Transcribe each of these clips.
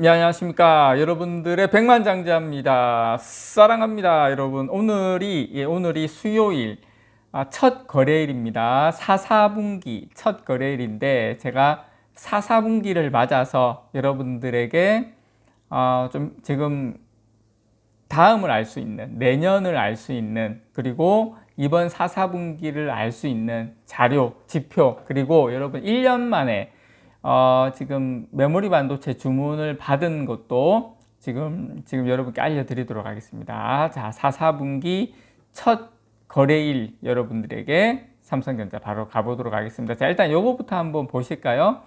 네, 안녕하십니까. 여러분들의 백만장자입니다. 사랑합니다. 여러분, 오늘이 수요일, 첫 거래일입니다. 4분기 첫 거래일인데, 제가 4분기를 맞아서 여러분들에게, 좀 지금 다음을 알 수 있는, 내년을 알 수 있는, 그리고 이번 4분기를 알 수 있는 자료, 지표, 그리고 여러분 1년 만에 지금 메모리 반도체 주문을 받은 것도 지금 여러분께 알려드리도록 하겠습니다. 자, 4분기 첫 거래일 여러분들에게 삼성전자 바로 가보도록 하겠습니다. 자, 일단 요거부터 한번 보실까요?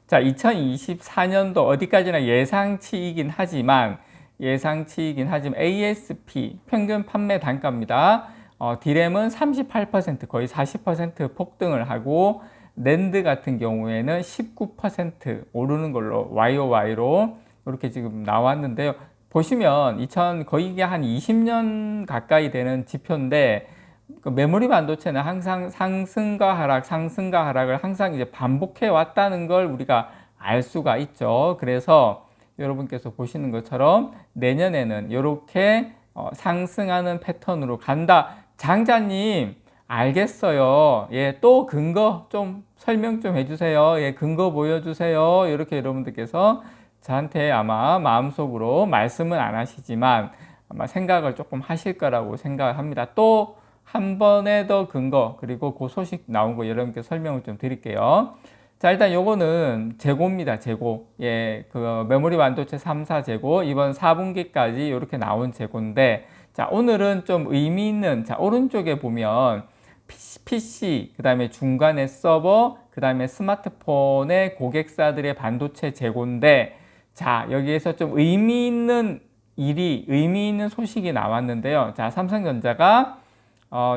자, 2024년도 어디까지나 예상치이긴 하지만 ASP 평균 판매 단가입니다. D램은 38% 거의 40% 폭등을 하고 낸드 같은 경우에는 19% 오르는 걸로 YOY로 이렇게 지금 나왔는데요. 보시면 거의 이게 한 20년 가까이 되는 지표인데 그 메모리 반도체는 항상 상승과 하락을 항상 이제 반복해 왔다는 걸 우리가 알 수가 있죠. 그래서 여러분께서 보시는 것처럼 내년에는 이렇게 상승하는 패턴으로 간다. 장자님, 알겠어요. 예, 또 근거 좀 설명 좀 해주세요. 예, 근거 보여주세요. 이렇게 여러분들께서 저한테 아마 마음속으로 말씀은 안 하시지만 아마 생각을 조금 하실 거라고 생각합니다. 또 한 번에 더 근거, 그리고 그 소식 나온 거 여러분께 설명을 좀 드릴게요. 자, 일단 요거는 재고입니다. 재고. 예, 그 메모리 반도체 3사 재고 이번 4분기까지 이렇게 나온 재고인데, 자, 오늘은 좀 의미 있는, 자, 오른쪽에 보면 PC, 그 다음에 중간에 서버, 그 다음에 스마트폰의 고객사들의 반도체 재고인데, 자, 여기에서 좀 의미 있는 소식이 나왔는데요. 자, 삼성전자가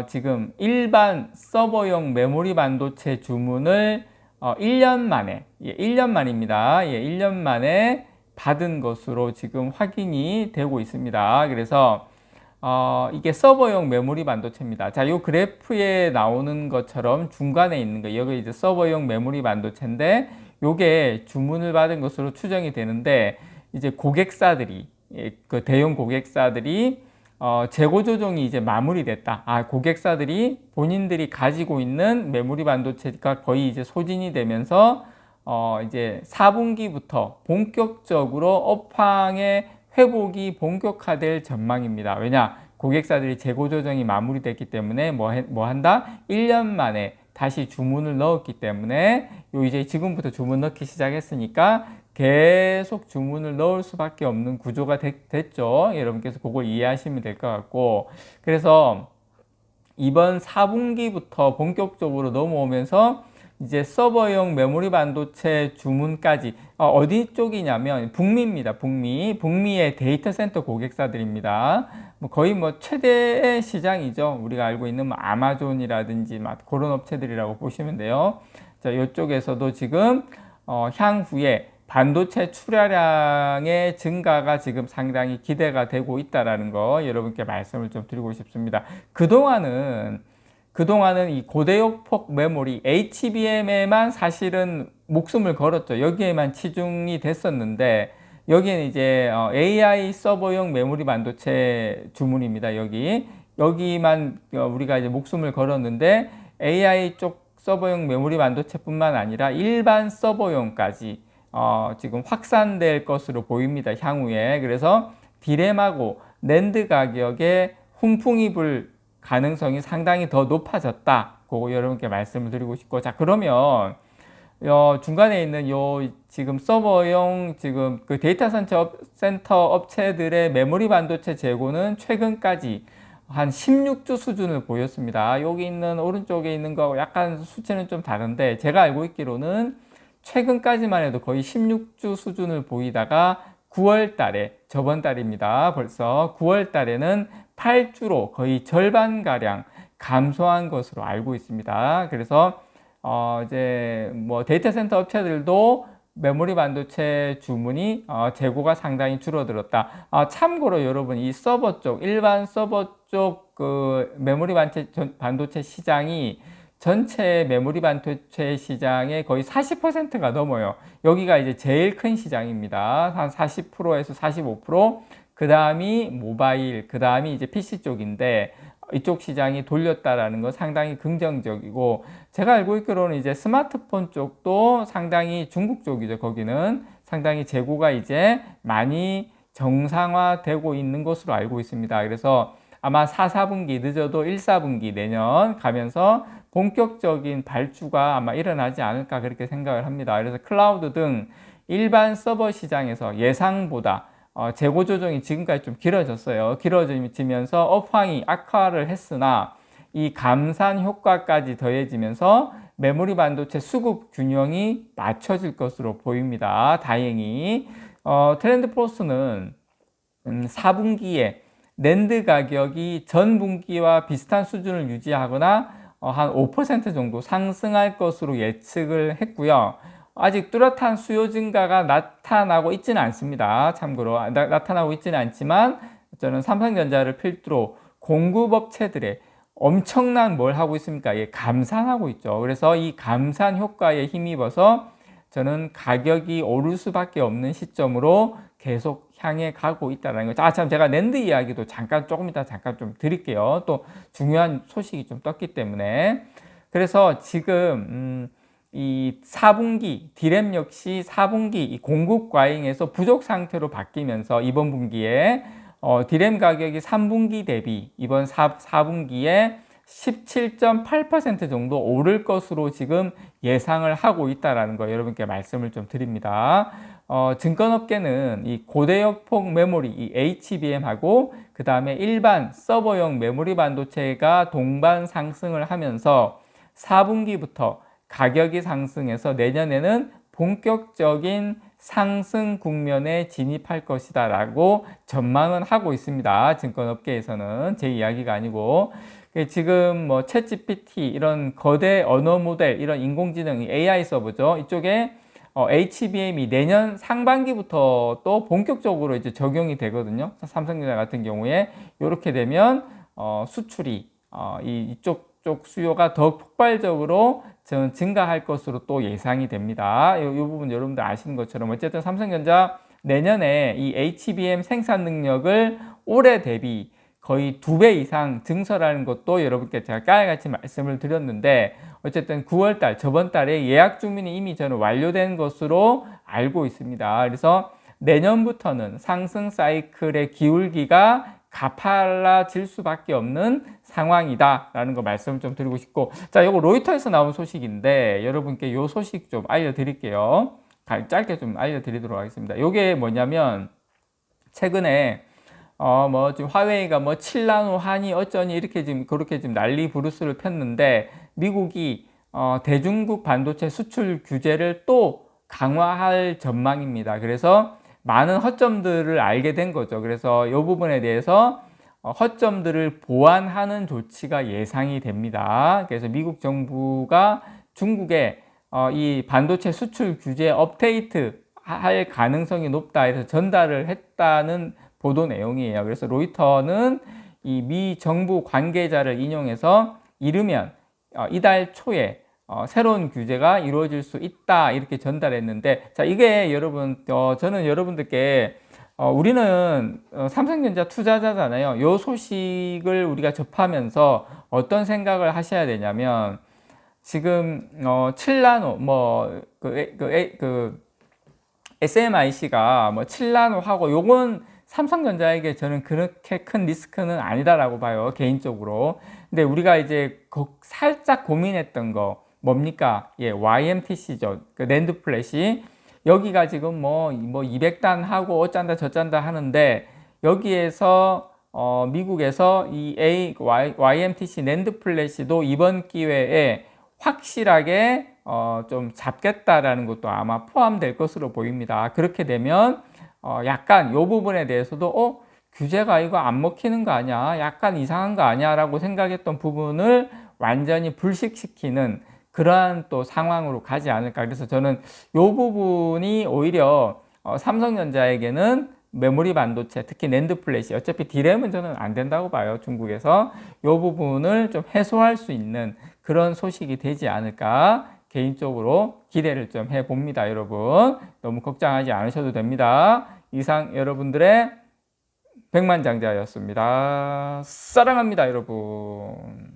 지금 일반 서버용 메모리 반도체 주문을 1년 만에, 1년 만입니다. 1년 만에 받은 것으로 지금 확인이 되고 있습니다. 그래서 이게 서버용 메모리 반도체입니다. 자, 요 그래프에 나오는 것처럼 중간에 있는 거, 여기 이제 서버용 메모리 반도체인데, 요게 주문을 받은 것으로 추정이 되는데, 이제 고객사들이, 그 대형 고객사들이 재고 조정이 이제 마무리됐다. 고객사들이 본인들이 가지고 있는 메모리 반도체가 거의 이제 소진이 되면서 이제 4분기부터 본격적으로 업황의 회복이 본격화될 전망입니다. 왜냐? 고객사들이 재고 조정이 마무리됐기 때문에 뭐 한다? 1년 만에 다시 주문을 넣었기 때문에 이제 지금부터 주문 넣기 시작했으니까 계속 주문을 넣을 수밖에 없는 구조가 됐죠. 여러분께서 그걸 이해하시면 될 것 같고, 그래서 이번 4분기부터 본격적으로 넘어오면서 이제 서버용 메모리 반도체 주문까지 어디 쪽이냐면 북미입니다. 북미의 데이터 센터 고객사들입니다. 거의 최대 시장이죠. 우리가 알고 있는 아마존이라든지 그런 업체들이라고 보시면 돼요. 자, 이쪽에서도 지금 향후에 반도체 출하량의 증가가 지금 상당히 기대가 되고 있다는 거 여러분께 말씀을 좀 드리고 싶습니다. 그동안은 이 고대역폭 메모리 HBM에만 사실은 목숨을 걸었죠. 여기에만 치중이 됐었는데, 여기는 이제 AI 서버용 메모리 반도체 주문입니다. 여기만 우리가 이제 목숨을 걸었는데, AI 쪽 서버용 메모리 반도체뿐만 아니라 일반 서버용까지 지금 확산될 것으로 보입니다. 향후에. 그래서 D램하고 낸드 가격에 훈풍이 불 가능성이 상당히 더 높아졌다. 그거 여러분께 말씀을 드리고 싶고, 자, 그러면 중간에 있는 지금 서버용 지금 그 데이터 센터 업체들의 메모리 반도체 재고는 최근까지 한 16주 수준을 보였습니다. 여기 있는 오른쪽에 있는 거 약간 수치는 좀 다른데, 제가 알고 있기로는 최근까지만 해도 거의 16주 수준을 보이다가 9월 달에, 저번 달입니다. 벌써 9월 달에는 8주로 거의 절반가량 감소한 것으로 알고 있습니다. 그래서 이제 데이터 센터 업체들도 메모리 반도체 주문이 재고가 상당히 줄어들었다. 참고로 여러분, 이 일반 서버 쪽 그 메모리 반도체 시장이 전체 메모리 반도체 시장의 거의 40%가 넘어요. 여기가 이제 제일 큰 시장입니다. 한 40%에서 45%. 그 다음이 모바일, 그 다음이 이제 PC 쪽인데 이쪽 시장이 돌렸다라는 건 상당히 긍정적이고, 제가 알고 있기로는 이제 스마트폰 쪽도 상당히 중국 쪽이죠. 거기는 상당히 재고가 이제 많이 정상화되고 있는 것으로 알고 있습니다. 그래서 아마 4, 4분기 늦어도 1, 4분기 내년 가면서 본격적인 발주가 아마 일어나지 않을까 그렇게 생각을 합니다. 그래서 클라우드 등 일반 서버 시장에서 예상보다 재고 조정이 지금까지 좀 길어졌어요. 길어지면서 업황이 악화를 했으나 이 감산 효과까지 더해지면서 메모리 반도체 수급 균형이 맞춰질 것으로 보입니다. 다행히 트렌드 포스는 4분기에 낸드 가격이 전 분기와 비슷한 수준을 유지하거나 한 5% 정도 상승할 것으로 예측을 했고요. 아직 뚜렷한 수요 증가가 나타나고 있지는 않습니다. 참고로 나타나고 있지는 않지만 저는 삼성전자를 필두로 공급업체들의 엄청난 뭘 하고 있습니까? 예, 감산하고 있죠. 그래서 이 감산 효과에 힘입어서 저는 가격이 오를 수밖에 없는 시점으로 계속 향해 가고 있다는 거죠. 참 제가 낸드 이야기도 조금 이따 잠깐 좀 드릴게요. 또 중요한 소식이 좀 떴기 때문에. 그래서 지금 이 4분기 디램 역시 4분기 이 공급 과잉에서 부족 상태로 바뀌면서 이번 분기에 디램 가격이 3분기 대비 이번 4분기에 17.8% 정도 오를 것으로 지금 예상을 하고 있다는 거 여러분께 말씀을 좀 드립니다. 증권업계는 이 고대역폭 메모리 이 HBM하고 그 다음에 일반 서버용 메모리 반도체가 동반 상승을 하면서 4분기부터 가격이 상승해서 내년에는 본격적인 상승 국면에 진입할 것이다 라고 전망은 하고 있습니다. 증권업계에서는 제 이야기가 아니고. 지금 뭐 챗GPT 이런 거대 언어 모델 이런 인공지능 AI 서버죠. 이쪽에 HBM이 내년 상반기부터 또 본격적으로 이제 적용이 되거든요. 삼성전자 같은 경우에 이렇게 되면 수출이 이쪽 수요가 더 폭발적으로 저는 증가할 것으로 또 예상이 됩니다. 이 부분 여러분들 아시는 것처럼 어쨌든 삼성전자 내년에 이 HBM 생산 능력을 올해 대비 거의 2배 이상 증설하는 것도 여러분께 제가 까알같이 말씀을 드렸는데, 어쨌든 9월달 저번 달에 예약 주문이 이미 저는 완료된 것으로 알고 있습니다. 그래서 내년부터는 상승 사이클의 기울기가 가팔라질 수밖에 없는 상황이다 라는 거 말씀을 좀 드리고 싶고, 자, 요거 로이터에서 나온 소식인데 여러분께 요 소식 좀 알려드릴게요. 짧게 좀 알려드리도록 하겠습니다. 요게 뭐냐면 최근에 뭐 지금 화웨이가 뭐 7나노 하니 어쩌니 이렇게 지금 그렇게 지금 난리 부르스를 폈는데, 미국이 대중국 반도체 수출 규제를 또 강화할 전망입니다. 그래서 많은 허점들을 알게 된 거죠. 그래서 이 부분에 대해서 허점들을 보완하는 조치가 예상이 됩니다. 그래서 미국 정부가 중국에 이 반도체 수출 규제 업데이트 할 가능성이 높다 해서 전달을 했다는 보도 내용이에요. 그래서 로이터는 이 미 정부 관계자를 인용해서 이르면 이달 초에 새로운 규제가 이루어질 수 있다 이렇게 전달했는데, 자, 이게 여러분 저는 여러분들께 우리는 삼성전자 투자자잖아요. 이 소식을 우리가 접하면서 어떤 생각을 하셔야 되냐면, 지금 7나노 SMIC가 뭐 7나노 하고 요건 삼성전자에게 저는 그렇게 큰 리스크는 아니다라고 봐요, 개인적으로. 근데 우리가 이제 살짝 고민했던 거 뭡니까? 예, YMTC죠. 그 낸드 플래시. 여기가 지금 뭐 200단 하고 어쩐다 저쩐다 하는데, 여기에서 미국에서 이 YMTC 낸드 플래시도 이번 기회에 확실하게 좀 잡겠다라는 것도 아마 포함될 것으로 보입니다. 그렇게 되면 약간 이 부분에 대해서도 규제가 이거 안 먹히는 거 아니야, 약간 이상한 거 아니야 라고 생각했던 부분을 완전히 불식시키는 그러한 또 상황으로 가지 않을까. 그래서 저는 이 부분이 오히려 삼성전자에게는 메모리 반도체, 특히 낸드 플래시, 어차피 D램은 저는 안 된다고 봐요. 중국에서 이 부분을 좀 해소할 수 있는 그런 소식이 되지 않을까 개인적으로 기대를 좀 해봅니다. 여러분 너무 걱정하지 않으셔도 됩니다. 이상 여러분들의 백만장자였습니다. 사랑합니다, 여러분.